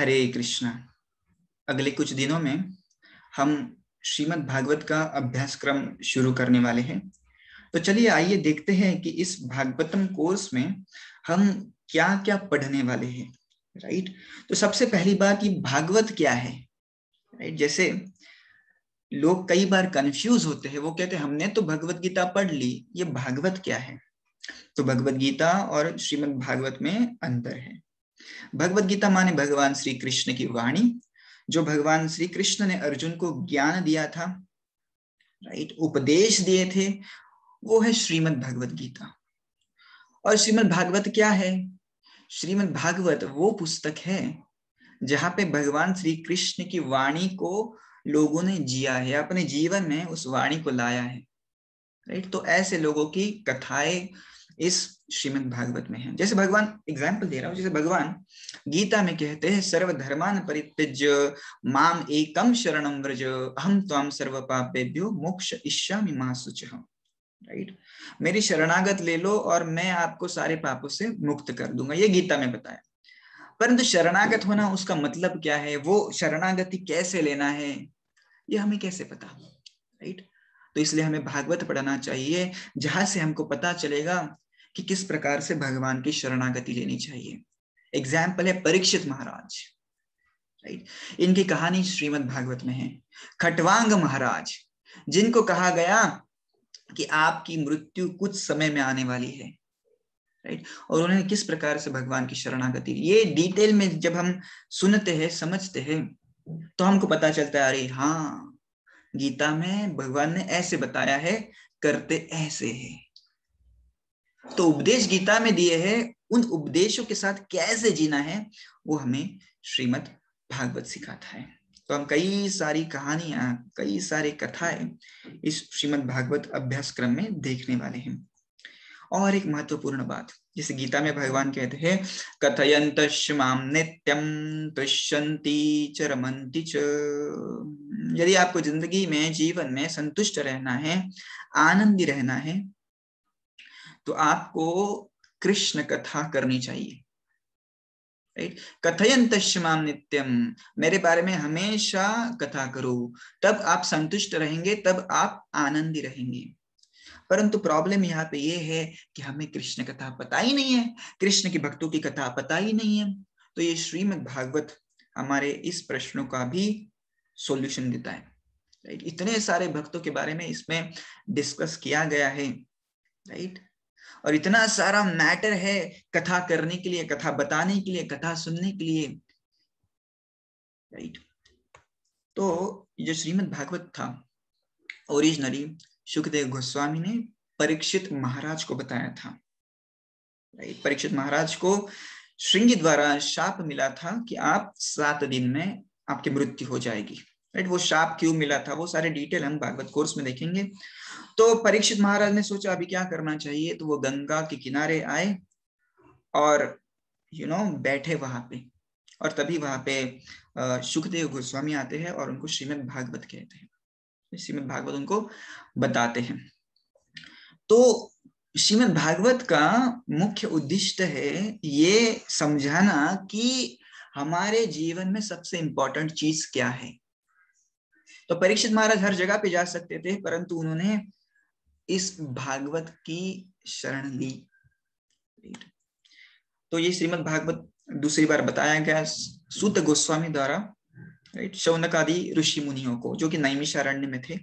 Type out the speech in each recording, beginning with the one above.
हरे कृष्णा। अगले कुछ दिनों में हम श्रीमद् भागवत का अभ्यासक्रम शुरू करने वाले हैं। तो चलिए आइए देखते हैं कि इस भागवतम कोर्स में हम क्या क्या पढ़ने वाले हैं। राइट, तो सबसे पहली बात, ये भागवत क्या है। राइट, जैसे लोग कई बार कंफ्यूज होते हैं, वो कहते हैं हमने तो भगवत गीता पढ़ ली, ये भागवत क्या है। तो भगवत गीता और श्रीमद् भागवत में अंतर है। भगवत गीता माने भगवान श्री कृष्ण की वाणी, जो भगवान श्री कृष्ण ने अर्जुन को ज्ञान दिया था, राइट, उपदेश दिए थे, वो है श्रीमद् भगवत गीता। और श्रीमद् भागवत क्या है? श्रीमद् भागवत वो पुस्तक है जहां पे भगवान श्री कृष्ण की वाणी को लोगों ने जिया है, अपने जीवन में उस वाणी को लाया है। राइट, तो ऐसे लोगों की कथाएं इस श्रीमद् भागवत में है। जैसे भगवान, एग्जाम्पल दे रहा हूं, जैसे भगवान गीता में कहते हैं सर्वधर्मान परित्यज्य माम एकम शरणं व्रज अहम त्वाम सर्व पापेभ्यो मोक्ष इष्यामि मा शुचः। राइट, मेरी शरणागत ले लो और मैं आपको सारे पापों से मुक्त कर दूंगा, ये गीता में बताया। परंतु शरणागत होना, उसका मतलब क्या है, वो शरणागति कैसे लेना है, ये हमें कैसे पता। राइट, तो इसलिए हमें भागवत पढ़ना चाहिए, जहां से हमको पता चलेगा कि किस प्रकार से भगवान की शरणागति लेनी चाहिए। एग्जाम्पल है परीक्षित महाराज। राइट, इनकी कहानी श्रीमद् भागवत में है। खटवांग महाराज, जिनको कहा गया कि आपकी मृत्यु कुछ समय में आने वाली है। राइट, और उन्होंने किस प्रकार से भगवान की शरणागति, ये डिटेल में जब हम सुनते हैं, समझते हैं, तो हमको पता चलता है, अरे हाँ, गीता में भगवान ने ऐसे बताया है, करते ऐसे है। तो उपदेश गीता में दिए हैं, उन उपदेशों के साथ कैसे जीना है वो हमें श्रीमद् भागवत सिखाता है। तो हम कई सारी कहानियां, कई सारी कथाएं इस श्रीमद् भागवत अभ्यासक्रम में देखने वाले हैं। और एक महत्वपूर्ण बात, जिसे गीता में भगवान कहते हैं कथयन्तश्च माम नित्यं तुष्यन्ति च रमन्ति च। यदि आपको जिंदगी में, जीवन में संतुष्ट रहना है, आनंदी रहना है, तो आपको कृष्ण कथा करनी चाहिए। राइट, कथयन्तश्च माम नित्यम, मेरे बारे में हमेशा कथा करो, तब आप संतुष्ट रहेंगे, तब आप आनंदी रहेंगे। परंतु प्रॉब्लम यहाँ पे ये है कि हमें कृष्ण कथा पता ही नहीं है, कृष्ण की भक्तों की कथा पता ही नहीं है। तो ये श्रीमद् भागवत हमारे इस प्रश्नों का भी सॉल्यूशन देता है। राइट, इतने सारे भक्तों के बारे में इसमें डिस्कस किया गया है। राइट, और इतना सारा मैटर है कथा करने के लिए, कथा बताने के लिए, कथा सुनने के लिए। राइट, तो जो श्रीमद् भागवत था, ओरिजिनली शुकदेव गोस्वामी ने परीक्षित महाराज को बताया था। राइट, परीक्षित महाराज को श्रृंगी द्वारा शाप मिला था कि आप 7 दिन में आपकी मृत्यु हो जाएगी। राइट, वो शाप क्यों मिला था, वो सारे डिटेल हम भागवत कोर्स में देखेंगे। तो परीक्षित महाराज ने सोचा अभी क्या करना चाहिए, तो वो गंगा के किनारे आए और बैठे वहां पे। और तभी वहां पे शुकदेव गोस्वामी आते हैं और उनको श्रीमद् भागवत कहते हैं। श्रीमद् भागवत उनको बताते हैं। तो श्रीमद् भागवत का मुख्य उद्देश्य है ये समझाना कि हमारे जीवन में सबसे इंपॉर्टेंट चीज क्या है। तो परीक्षित महाराज हर जगह पे जा सकते थे, परंतु उन्होंने इस भागवत की शरण ली। तो ये श्रीमद् भागवत दूसरी बार बताया गया सूत गोस्वामी द्वारा, राइट, शौनक आदि ऋषि मुनियों को, जो कि नैमिषारण्य में थे।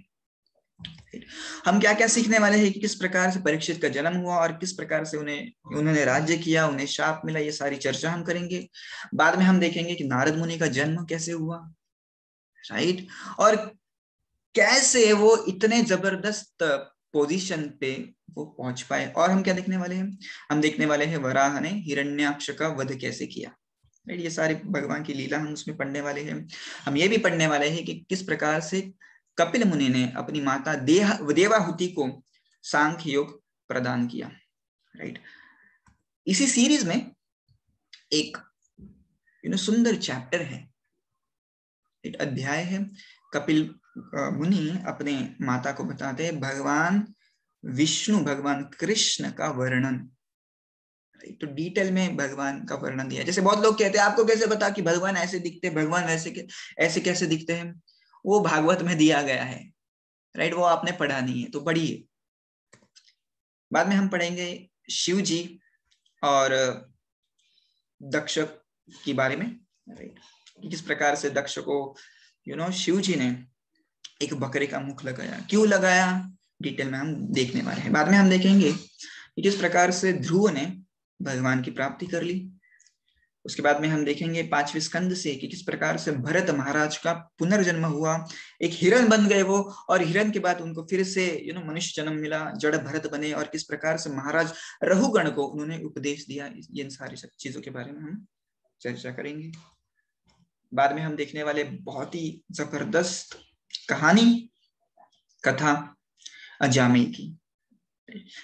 हम क्या क्या सीखने वाले हैं कि किस प्रकार से परीक्षित का जन्म हुआ और किस प्रकार से उन्होंने राज्य किया, उन्हें शाप मिला, ये सारी चर्चा हम करेंगे। बाद में हम देखेंगे कि नारद मुनि का जन्म कैसे हुआ। राइट, और कैसे वो इतने जबरदस्त पोजीशन पे वो पहुंच पाए। और हम क्या देखने वाले हैं, हम देखने वाले हैं वराह ने हिरण्याक्ष का वध कैसे किया। ये सारी भगवान की लीला हम उसमें पढ़ने वाले हैं। हम ये भी पढ़ने वाले हैं कि किस प्रकार से कपिल मुनि ने अपनी माता देवाहुति को सांख्य योग प्रदान किया। राइट, इसी सीरीज में एक सुंदर चैप्टर है, एक अध्याय है। कपिल मुनि अपने माता को बताते हैं भगवान विष्णु, भगवान कृष्ण का वर्णन। तो डिटेल में भगवान का वर्णन दिया। जैसे बहुत लोग कहते हैं आपको कैसे पता कि भगवान ऐसे दिखते, भगवान ऐसे कैसे दिखते हैं, वो भागवत में दिया गया है, राइट, वो आपने पढ़ा नहीं है तो पढ़िए। बाद में हम पढ़ेंगे शिव जी और दक्ष के बारे में, राइट, किस प्रकार से दक्ष को शिव जी ने एक बकरे का मुख लगाया, क्यों लगाया, डिटेल में हम देखने वाले हैं। बाद में हम देखेंगे कि किस प्रकार से ध्रुव ने भगवान की प्राप्ति कर ली। उसके बाद में हम देखेंगे 5वें स्कंद से कि किस प्रकार से भरत महाराज का पुनर्जन्म हुआ, एक हिरण बन गए वो, और हिरण के बाद उनको फिर से मनुष्य जन्म मिला, जड़ भरत बने, और किस प्रकार से महाराज रघुगण को उन्होंने उपदेश दिया। इन सारी सब चीजों के बारे में हम चर्चा करेंगे। बाद में हम देखने वाले बहुत ही जबरदस्त कथा अजामिल की,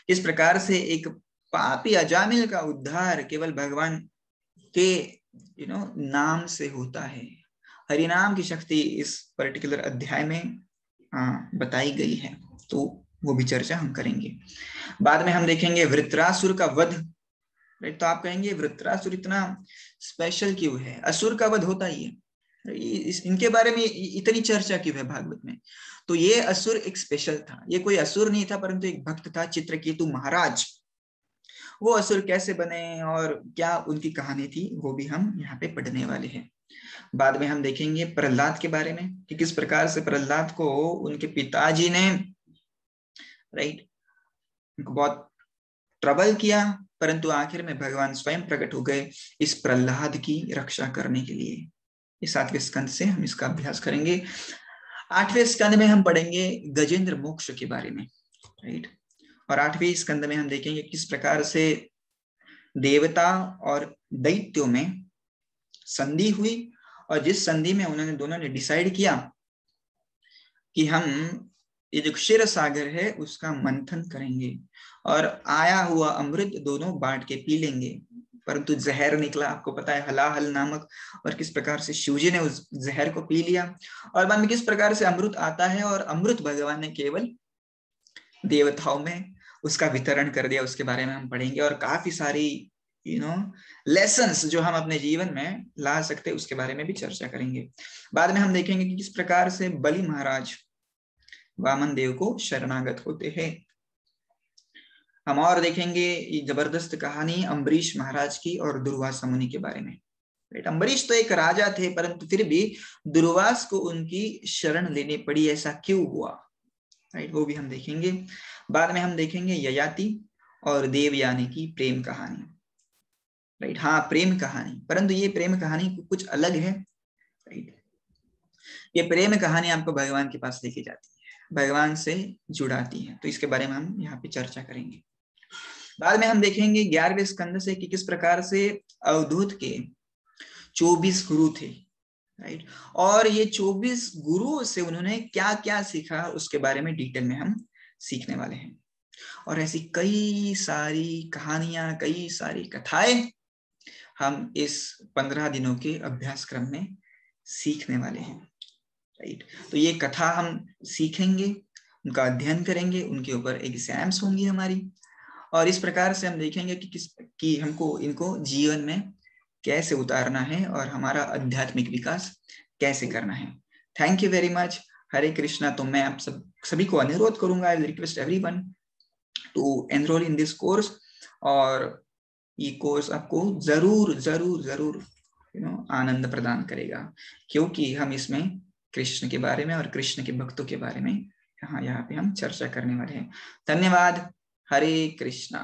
इस प्रकार से एक पापी अजामिल का उद्धार केवल भगवान के नाम से होता है। हरिनाम की शक्ति इस पर्टिकुलर अध्याय में बताई गई है, तो वो भी चर्चा हम करेंगे। बाद में हम देखेंगे वृत्रासुर का वध, राइट, तो आप कहेंगे वृत्रासुर इतना स्पेशल क्यों है, असुर का वध होता ही है, इनके बारे में इतनी चर्चा क्यों है भागवत में। तो ये असुर एक स्पेशल था, ये कोई असुर नहीं था परंतु एक भक्त था, चित्रकेतु महाराज। वो असुर कैसे बने और क्या उनकी कहानी थी, वो भी हम यहाँ पे पढ़ने वाले हैं। बाद में हम देखेंगे प्रहलाद के बारे में कि किस प्रकार से प्रहलाद को उनके पिताजी ने, राइट, उनको बहुत ट्रबल किया, परंतु आखिर में भगवान स्वयं प्रकट हो गए इस प्रहलाद की रक्षा करने के लिए। इस 7वें स्कंद से हम इसका अभ्यास करेंगे। 8वें स्कंद में हम पढ़ेंगे गजेंद्र मोक्ष के बारे में, राइट, और 8वें स्कंद में हम देखेंगे किस प्रकार से देवता और दैत्यों में संधि हुई, और जिस संधि में उन्होंने दोनों ने डिसाइड किया कि हम ये जो क्षीर सागर है उसका मंथन करेंगे और आया हुआ अमृत दोनों बांट के पी लेंगे, परंतु जहर निकला, आपको पता है, हलाहल नामक, और किस प्रकार से शिवजी ने उस जहर को पी लिया, और बाद में किस प्रकार से अमृत आता है और अमृत भगवान ने केवल देवताओं में उसका वितरण कर दिया, उसके बारे में हम पढ़ेंगे। और काफी सारी लेसन्स जो हम अपने जीवन में ला सकते हैं उसके बारे में भी चर्चा करेंगे। बाद में हम देखेंगे कि किस प्रकार से बलि महाराज वामन देव को शरणागत होते हैं। हम और देखेंगे जबरदस्त कहानी अम्बरीश महाराज की और दुर्वासा मुनि के बारे में। अम्बरीश तो एक राजा थे परंतु फिर भी दुर्वास को उनकी शरण लेनी पड़ी, ऐसा क्यों हुआ, राइट, वो भी हम देखेंगे। बाद में हम देखेंगे ययाति और देवयानी की प्रेम कहानी, राइट, हाँ प्रेम कहानी, परंतु ये प्रेम कहानी कुछ अलग है, राइट, ये प्रेम कहानी आपको भगवान के पास लेके जाती है, भगवान से जुड़ाती है, तो इसके बारे में हम यहाँ पे चर्चा करेंगे। बाद में हम देखेंगे 11वें स्कंद से कि किस प्रकार से अवधूत के 24 गुरु थे, राइट, और ये 24 गुरु से उन्होंने क्या क्या सीखा उसके बारे में डिटेल में हम सीखने वाले हैं। और ऐसी कई सारी कहानियां, कई सारी कथाएं हम इस 15 दिनों के अभ्यास क्रम में सीखने वाले हैं, राइट। तो ये कथा हम सीखेंगे, उनका अध्ययन करेंगे, उनके ऊपर एग्जाम्स होंगी हमारी, और इस प्रकार से हम देखेंगे कि हमको इनको जीवन में कैसे उतारना है और हमारा आध्यात्मिक विकास कैसे करना है। Thank you very much. Hare Krishna. तो मैं आप सभी को अनुरोध करूंगा, I will request everyone to enrol in this course, और ये कोर्स आपको जरूर जरूर जरूर आनंद प्रदान करेगा, क्योंकि हम इसमें कृष्ण के बारे में और कृष्ण के भक्तों के बारे में यहाँ पे हम चर्चा करने वाले हैं। धन्यवाद। हरे कृष्णा।